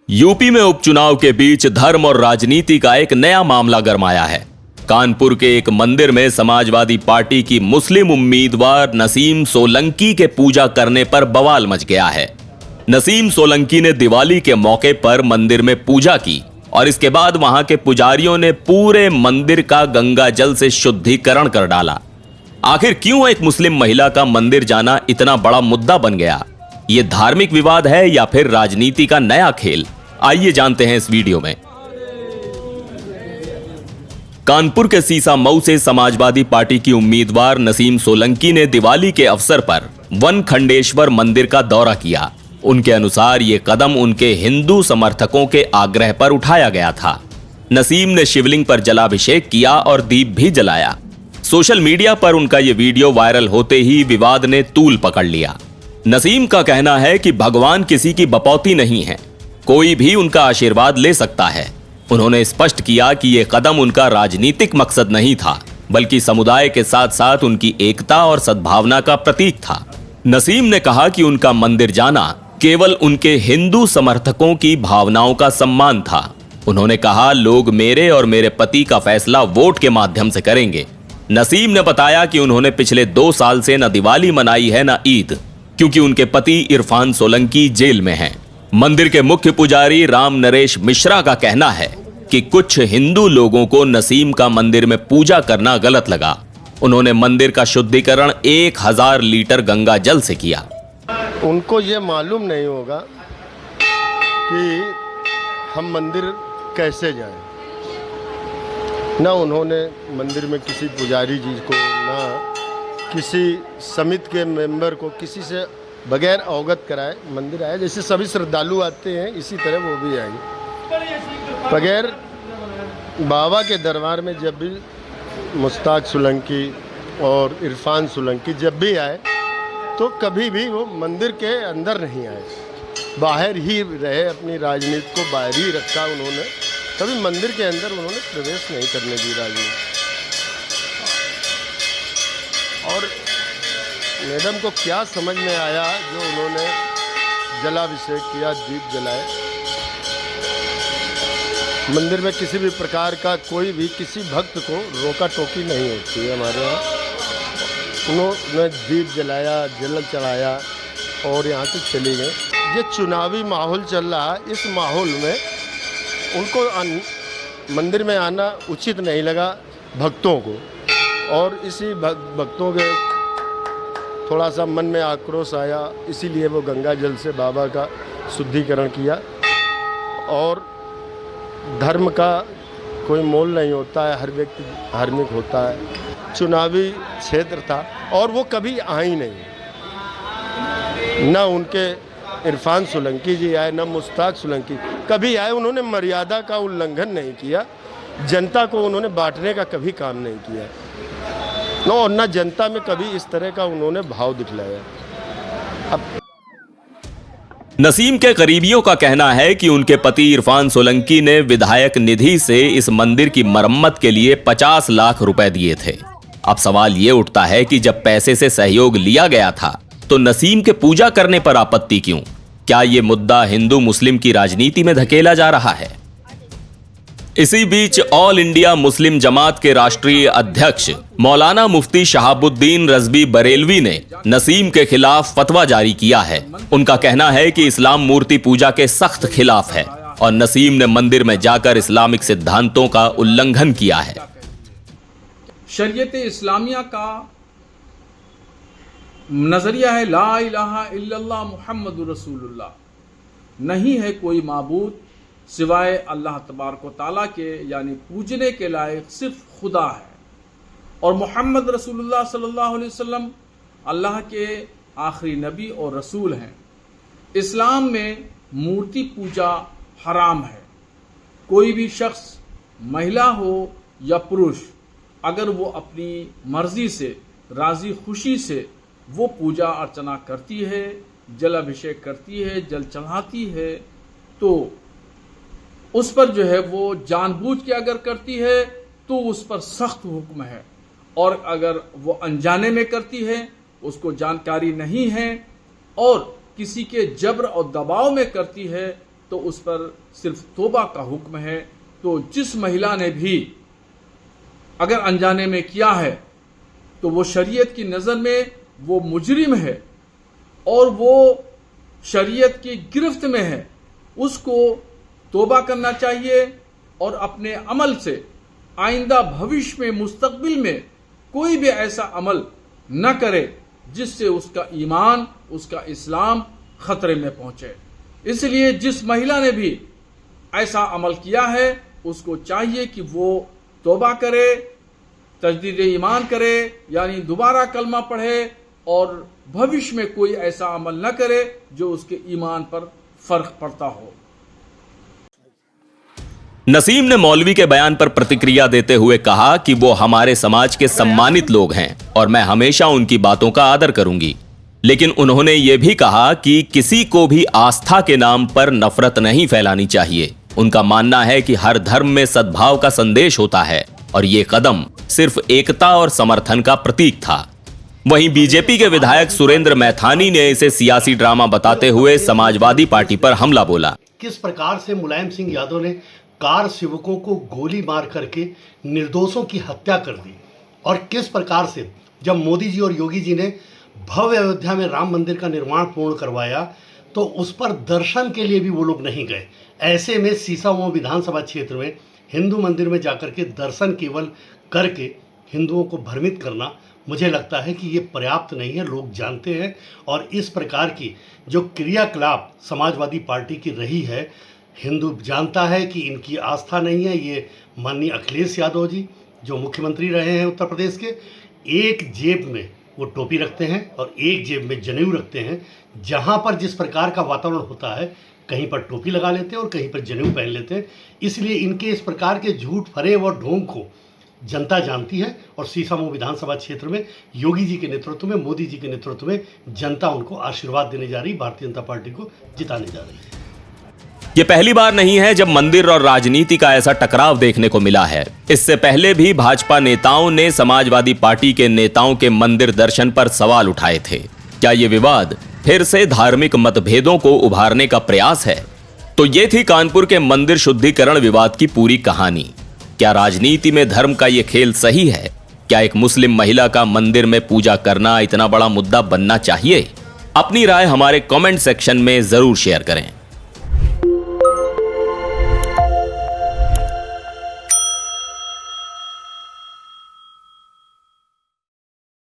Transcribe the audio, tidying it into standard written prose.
UP में उपचुनाव के बीच धर्म और राजनीति का एक नया मामला गरमाया है। कानपुर के एक मंदिर में समाजवादी पार्टी की मुस्लिम उम्मीदवार नसीम सोलंकी के पूजा करने पर बवाल मच गया है। नसीम सोलंकी ने दिवाली के मौके पर मंदिर में पूजा की और इसके बाद वहां के पुजारियों ने पूरे मंदिर का गंगा जल से शुद्धिकरण कर डाला। आखिर क्यों एक मुस्लिम महिला का मंदिर जाना इतना बड़ा मुद्दा बन गया? ये धार्मिक विवाद है या फिर राजनीति का नया खेल? आइए जानते हैं इस वीडियो में। कानपुर के सीसा मऊ से समाजवादी पार्टी की उम्मीदवार नसीम सोलंकी ने दिवाली के अवसर पर वन खंडेश्वर मंदिर का दौरा किया। उनके अनुसार ये कदम उनके हिंदू समर्थकों के आग्रह पर उठाया गया था। नसीम ने शिवलिंग पर जलाभिषेक किया और दीप भी जलाया। सोशल मीडिया पर उनका ये वीडियो वायरल होते ही विवाद ने तूल पकड़ लिया। नसीम का कहना है कि भगवान किसी की बपौती नहीं है, कोई भी उनका आशीर्वाद ले सकता है। उन्होंने स्पष्ट किया कि यह कदम उनका राजनीतिक मकसद नहीं था, बल्कि समुदाय के साथ साथ उनकी एकता और सद्भावना का प्रतीक था। नसीम ने कहा कि उनका मंदिर जाना केवल उनके हिंदू समर्थकों की भावनाओं का सम्मान था। उन्होंने कहा, लोग मेरे और मेरे पति का फैसला वोट के माध्यम से करेंगे। नसीम ने बताया कि उन्होंने पिछले 2 साल से न दिवाली मनाई है न ईद, क्योंकि उनके पति इरफान सोलंकी जेल में हैं। मंदिर के मुख्य पुजारी राम नरेश मिश्रा का कहना है कि कुछ हिंदू लोगों को नसीम का मंदिर में पूजा करना गलत लगा। उन्होंने मंदिर का शुद्धिकरण 1000 लीटर गंगा जल से किया। उनको ये मालूम नहीं होगा कि हम मंदिर कैसे जाएं। ना उन्होंने मंदिर में किसी पुजारी जी को, ना किसी समिति के मेंबर को, किसी से बगैर अवगत कराए मंदिर आए। जैसे सभी श्रद्धालु आते हैं, इसी तरह वो भी आएंगे। बगैर बाबा के दरबार में जब भी मुश्ताक सोलंकी और इरफान सोलंकी जब भी आए तो कभी भी वो मंदिर के अंदर नहीं आए, बाहर ही रहे। अपनी राजनीति को बाहर ही रखा उन्होंने, कभी मंदिर के अंदर उन्होंने प्रवेश नहीं करने दी राजनीति। और मैडम को क्या समझ में आया जो उन्होंने जलाभिषेक किया, दीप जलाए। मंदिर में किसी भी प्रकार का कोई भी किसी भक्त को रोका टोकी नहीं होती है हमारे यहाँ। उन्होंने दीप जलाया, जल चढ़ाया और यहाँ से चले गए। ये चुनावी माहौल चल रहा है, इस माहौल में उनको मंदिर में आना उचित नहीं लगा भक्तों को, और इसी भक्तों के थोड़ा सा मन में आक्रोश आया, इसीलिए वो गंगा जल से बाबा का शुद्धिकरण किया। और धर्म का कोई मोल नहीं होता है, हर व्यक्ति धार्मिक होता है। चुनावी क्षेत्र था और वो कभी आई नहीं, ना उनके इरफान सोलंकी जी आए, ना मुश्ताक सोलंकी कभी आए। उन्होंने मर्यादा का उल्लंघन नहीं किया, जनता को उन्होंने बांटने का कभी काम नहीं किया, और ना जनता में कभी इस तरह का उन्होंने भाव दिखलाया। नसीम के करीबियों का कहना है कि उनके पति इरफान सोलंकी ने विधायक निधि से इस मंदिर की मरम्मत के लिए 50 लाख रुपए दिए थे। अब सवाल ये उठता है कि जब पैसे से सहयोग लिया गया था तो नसीम के पूजा करने पर आपत्ति क्यों? क्या ये मुद्दा हिंदू मुस्लिम की राजनीति में धकेला जा रहा है? इसी बीच ऑल इंडिया मुस्लिम जमात के राष्ट्रीय अध्यक्ष मौलाना मुफ्ती शहाबुद्दीन रज़वी बरेलवी ने नसीम के खिलाफ फतवा जारी किया है। उनका कहना है कि इस्लाम मूर्ति पूजा के सख्त खिलाफ है और नसीम ने मंदिर में जाकर इस्लामिक सिद्धांतों का उल्लंघन किया है। शरीयत इस्लामिया का नजरिया है ला इलाहा इल्लल्लाह मुहम्मदुर रसूलुल्लाह। नहीं है कोई माबूद सिवाय अल्लाह तबारक व तआला के, यानी पूजने के लायक सिर्फ खुदा है। और मोहम्मद रसूलुल्लाह सल्लल्लाहु अलैहि वसल्लम अल्लाह के आखिरी नबी और रसूल हैं। इस्लाम में मूर्ति पूजा हराम है। कोई भी शख्स, महिला हो या पुरुष, अगर वो अपनी मर्जी से, राजी खुशी से वो पूजा अर्चना करती है, जल अभिषेक करती है, जल चढ़ाती है, तो उस पर जो है वो जानबूझ के अगर करती है तो उस पर सख्त हुक्म है। और अगर वो अनजाने में करती है, उसको जानकारी नहीं है और किसी के जबर और दबाव में करती है, तो उस पर सिर्फ तौबा का हुक्म है। तो जिस महिला ने भी अगर अनजाने में किया है तो वो शरीयत की नज़र में वो मुजरिम है और वो शरीयत की गिरफ्त में है। उसको तौबा करना चाहिए और अपने अमल से आइंदा भविष्य में मुस्तकबिल में कोई भी ऐसा अमल न करे जिससे उसका ईमान, उसका इस्लाम खतरे में पहुंचे। इसलिए जिस महिला ने भी ऐसा अमल किया है उसको चाहिए कि वो तौबा करे, तजदीद ईमान करे, यानी दोबारा कलमा पढ़े और भविष्य में कोई ऐसा अमल न करे जो उसके ईमान पर फर्क पड़ता हो। नसीम ने मौलवी के बयान पर प्रतिक्रिया देते हुए कहा कि वो हमारे समाज के सम्मानित लोग हैं और मैं हमेशा उनकी बातों का आदर करूंगी। लेकिन उन्होंने ये भी कहा कि किसी को भी आस्था के नाम पर नफरत नहीं फैलानी चाहिए। उनका मानना है कि हर धर्म में सद्भाव का संदेश होता है और ये कदम सिर्फ एकता और समर्थन का प्रतीक था। वहीं बीजेपी के विधायक सुरेंद्र मैथानी ने इसे सियासी ड्रामा बताते हुए समाजवादी पार्टी पर हमला बोला। किस प्रकार से मुलायम सिंह यादव ने कार सेवकों को गोली मार करके निर्दोषों की हत्या कर दी और किस प्रकार से जब मोदी जी और योगी जी ने भव्य अयोध्या में राम मंदिर का निर्माण पूर्ण करवाया तो उस पर दर्शन के लिए भी वो लोग नहीं गए। ऐसे में सीसामऊ विधानसभा क्षेत्र में हिंदू मंदिर में जाकर के दर्शन केवल करके हिंदुओं को भ्रमित करना मुझे लगता है कि ये पर्याप्त नहीं है। लोग जानते हैं और इस प्रकार की जो क्रियाकलाप समाजवादी पार्टी की रही है, हिंदू जानता है कि इनकी आस्था नहीं है। ये माननीय अखिलेश यादव जी जो मुख्यमंत्री रहे हैं उत्तर प्रदेश के, एक जेब में वो टोपी रखते हैं और एक जेब में जनेऊ रखते हैं। जहाँ पर जिस प्रकार का वातावरण होता है कहीं पर टोपी लगा लेते हैं और कहीं पर जनेऊ पहन लेते हैं। इसलिए इनके इस प्रकार के झूठ फरेब और ढोंग को जनता जानती है और सीसामऊ विधानसभा क्षेत्र में योगी जी के नेतृत्व में, मोदी जी के नेतृत्व में जनता उनको आशीर्वाद देने जा रही, भारतीय जनता पार्टी को जिताने जा रही है। ये पहली बार नहीं है जब मंदिर और राजनीति का ऐसा टकराव देखने को मिला है। इससे पहले भी भाजपा नेताओं ने समाजवादी पार्टी के नेताओं के मंदिर दर्शन पर सवाल उठाए थे। क्या ये विवाद फिर से धार्मिक मतभेदों को उभारने का प्रयास है? तो ये थी कानपुर के मंदिर शुद्धिकरण विवाद की पूरी कहानी। क्या राजनीति में धर्म का ये खेल सही है? क्या एक मुस्लिम महिला का मंदिर में पूजा करना इतना बड़ा मुद्दा बनना चाहिए? अपनी राय हमारे कमेंट सेक्शन में जरूर शेयर करें।